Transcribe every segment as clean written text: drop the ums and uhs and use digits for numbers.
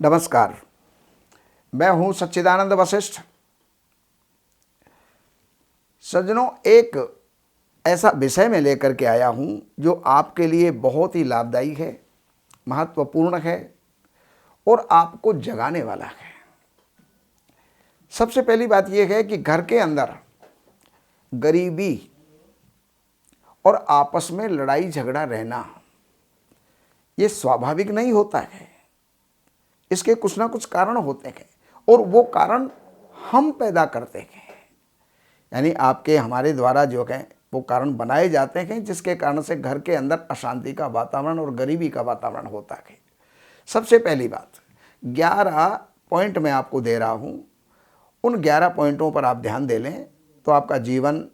नमस्कार, मैं हूं सच्चिदानंद वशिष्ठ। सज्जनों, एक ऐसा विषय में लेकर के आया हूं जो आपके लिए बहुत ही लाभदायी है, महत्वपूर्ण है और आपको जगाने वाला है। सबसे पहली बात यह है कि घर के अंदर गरीबी और आपस में लड़ाई झगड़ा रहना ये स्वाभाविक नहीं होता है। इसके कुछ ना कुछ कारण होते हैं और वो कारण हम पैदा करते हैं, यानी आपके हमारे द्वारा जो है वो कारण बनाए जाते हैं, जिसके कारण से घर के अंदर अशांति का वातावरण और गरीबी का वातावरण होता है। सबसे पहली बात, 11 पॉइंट मैं आपको दे रहा हूँ, उन 11 पॉइंटों पर आप ध्यान दे लें तो आपका जीवन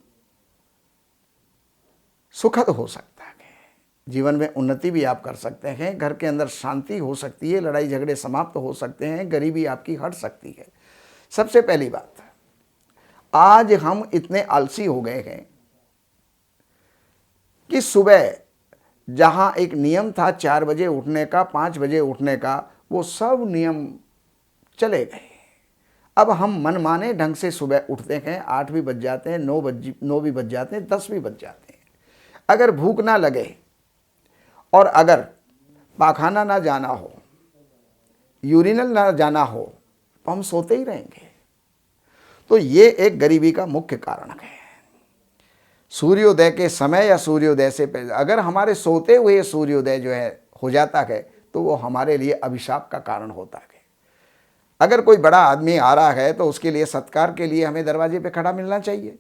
सुखद हो सकता है, जीवन में उन्नति भी आप कर सकते हैं, घर के अंदर शांति हो सकती है, लड़ाई झगड़े समाप्त हो सकते हैं, गरीबी आपकी हट सकती है। सबसे पहली बात, आज हम इतने आलसी हो गए हैं कि सुबह जहां एक नियम था 4 बजे उठने का, 5 बजे उठने का, वो सब नियम चले गए। अब हम मनमाने ढंग से सुबह उठते हैं, 8 भी बज जाते हैं, 9 भी बज जाते हैं, 10 भी बज जाते हैं। अगर भूख ना लगे और अगर पाखाना ना जाना हो, यूरिनल ना जाना हो, तो हम सोते ही रहेंगे। तो ये एक गरीबी का मुख्य कारण है। सूर्योदय के समय या सूर्योदय से पहले अगर हमारे सोते हुए सूर्योदय जो है हो जाता है तो वो हमारे लिए अभिशाप का कारण होता है। अगर कोई बड़ा आदमी आ रहा है तो उसके लिए सत्कार के लिए हमें दरवाजे पे खड़ा मिलना चाहिए।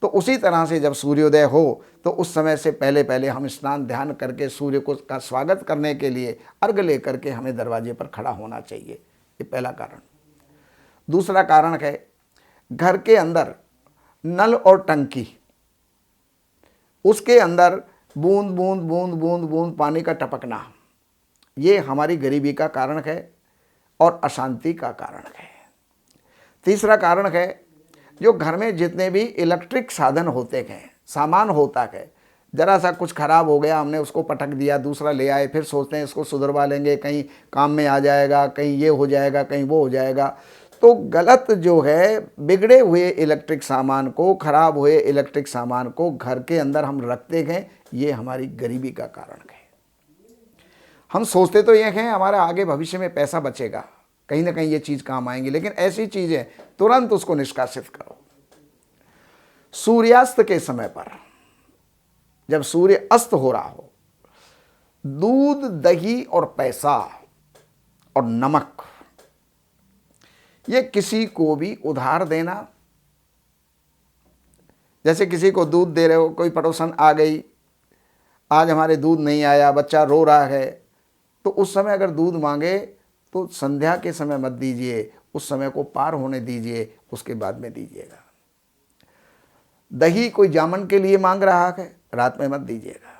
तो उसी तरह से जब सूर्योदय हो तो उस समय से पहले पहले हम स्नान ध्यान करके सूर्य को का स्वागत करने के लिए अर्घ लेकर के हमें दरवाजे पर खड़ा होना चाहिए। ये पहला कारण। दूसरा कारण है, घर के अंदर नल और टंकी, उसके अंदर बूंद बूंद बूंद बूंद बूंद पानी का टपकना, ये हमारी गरीबी का कारण है और अशांति का कारण है। तीसरा कारण है, जो घर में जितने भी इलेक्ट्रिक साधन होते हैं, सामान होता है, ज़रा सा कुछ ख़राब हो गया, हमने उसको पटक दिया, दूसरा ले आए, फिर सोचते हैं इसको सुधरवा लेंगे, कहीं काम में आ जाएगा, कहीं ये हो जाएगा, कहीं वो हो जाएगा। तो गलत जो है बिगड़े हुए इलेक्ट्रिक सामान को, ख़राब हुए इलेक्ट्रिक सामान को घर के अंदर हम रखते हैं, ये हमारी गरीबी का कारण है। हम सोचते तो ये हैं हमारा आगे भविष्य में पैसा बचेगा, कहीं ना कहीं ये चीज़ काम आएंगी, लेकिन ऐसी चीज़ें तुरंत उसको निष्कासित करो। सूर्यास्त के समय पर जब सूर्य अस्त हो रहा हो, दूध, दही और पैसा और नमक, ये किसी को भी उधार देना, जैसे किसी को दूध दे रहे हो, कोई पड़ोसन आ गई, आज हमारे दूध नहीं आया, बच्चा रो रहा है, तो उस समय अगर दूध मांगे तो संध्या के समय मत दीजिए, उस समय को पार होने दीजिए, उसके बाद में दीजिएगा। दही कोई जामन के लिए मांग रहा है, रात में मत दीजिएगा।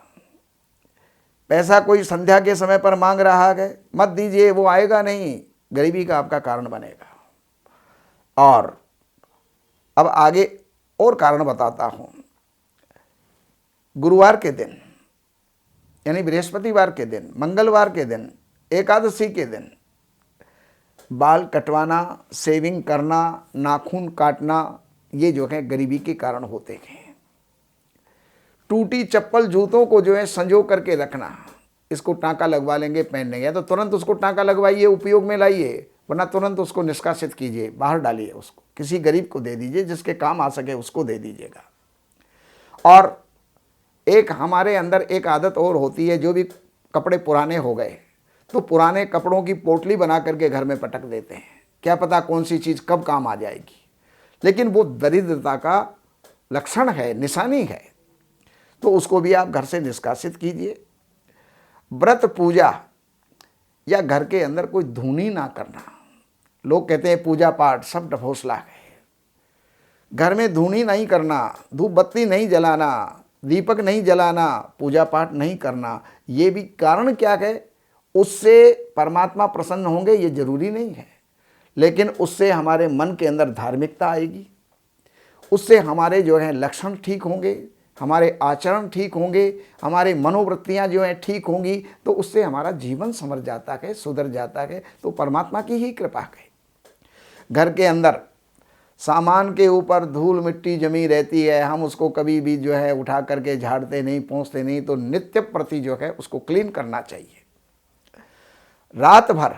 पैसा कोई संध्या के समय पर मांग रहा है, मत दीजिए, वो आएगा नहीं, गरीबी का आपका कारण बनेगा। और अब आगे और कारण बताता हूं। गुरुवार के दिन यानी बृहस्पतिवार के दिन, मंगलवार के दिन, एकादशी के दिन बाल कटवाना, शेविंग करना, नाखून काटना, ये जो है गरीबी के कारण होते हैं। टूटी चप्पल जूतों को जो है संजो करके रखना, इसको टाँका लगवा लेंगे, पहन लेंगे, तो तुरंत उसको टाँका लगवाइए, उपयोग में लाइए, वरना तुरंत उसको निष्कासित कीजिए, बाहर डालिए, उसको किसी गरीब को दे दीजिए, जिसके काम आ सके उसको दे दीजिएगा। और एक हमारे अंदर एक आदत और होती है, जो भी कपड़े पुराने हो गए तो पुराने कपड़ों की पोटली बना करके घर में पटक देते हैं, क्या पता कौन सी चीज़ कब काम आ जाएगी, लेकिन वो दरिद्रता का लक्षण है, निशानी है, तो उसको भी आप घर से निष्कासित कीजिए। व्रत पूजा या घर के अंदर कोई धूनी ना करना, लोग कहते हैं पूजा पाठ सब ढफोसला है, घर में धूनी नहीं करना, धूप बत्ती नहीं जलाना, दीपक नहीं जलाना, पूजा पाठ नहीं करना, ये भी कारण क्या है, उससे परमात्मा प्रसन्न होंगे ये जरूरी नहीं है, लेकिन उससे हमारे मन के अंदर धार्मिकता आएगी, उससे हमारे जो है लक्षण ठीक होंगे, हमारे आचरण ठीक होंगे, हमारे मनोवृत्तियाँ जो हैं ठीक होंगी, तो उससे हमारा जीवन संवर जाता है, सुधर जाता है। तो परमात्मा की ही कृपा है। घर के अंदर सामान के ऊपर धूल मिट्टी जमी रहती है, हम उसको कभी भी जो है उठा करके झाड़ते नहीं, पोंछते नहीं, तो नित्य प्रति जो है उसको क्लीन करना चाहिए। रात भर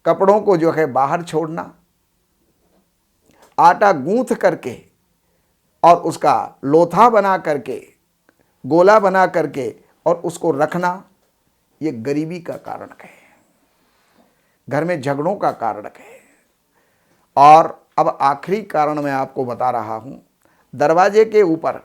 कपड़ों को जो है बाहर छोड़ना, आटा गूंथ करके और उसका लोथा बना करके, गोला बना करके और उसको रखना, ये गरीबी का कारण है, घर में झगड़ों का कारण है। और अब आखिरी कारण मैं आपको बता रहा हूँ, दरवाजे के ऊपर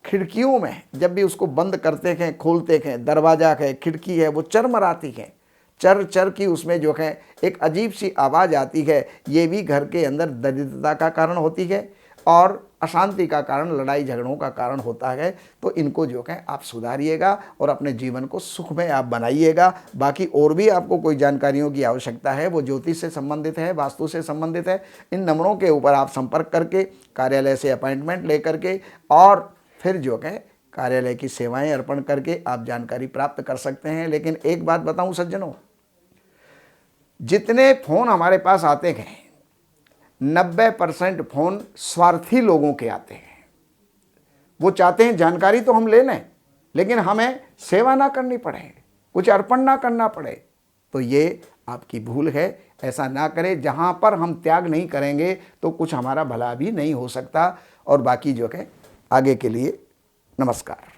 खिड़कियों में जब भी उसको बंद करते हैं, खोलते हैं, दरवाज़ा है, खिड़की है, वो चरमराती है, चर चर की उसमें जो है एक अजीब सी आवाज़ आती है। ये भी घर के अंदर दरिद्रता का कारण होती है और अशांति का कारण, लड़ाई झगड़ों का कारण होता है। तो इनको जो है आप सुधारिएगा और अपने जीवन को सुखमय आप बनाइएगा। बाकी और भी आपको कोई जानकारियों की आवश्यकता है, वो ज्योतिष से संबंधित है, वास्तु से संबंधित है, इन नंबरों के ऊपर आप संपर्क करके कार्यालय से अपॉइंटमेंट लेकर के और फिर जो है कार्यालय की सेवाएं अर्पण करके आप जानकारी प्राप्त कर सकते हैं। लेकिन एक बात बताऊं सज्जनों, जितने फोन हमारे पास आते हैं 90% फोन स्वार्थी लोगों के आते हैं। वो चाहते हैं जानकारी तो हम ले लें, लेकिन हमें सेवा ना करनी पड़े, कुछ अर्पण ना करना पड़े। तो ये आपकी भूल है, ऐसा ना करें। जहाँ पर हम त्याग नहीं करेंगे तो कुछ हमारा भला भी नहीं हो सकता। और बाकी जो है आगे के लिए नमस्कार।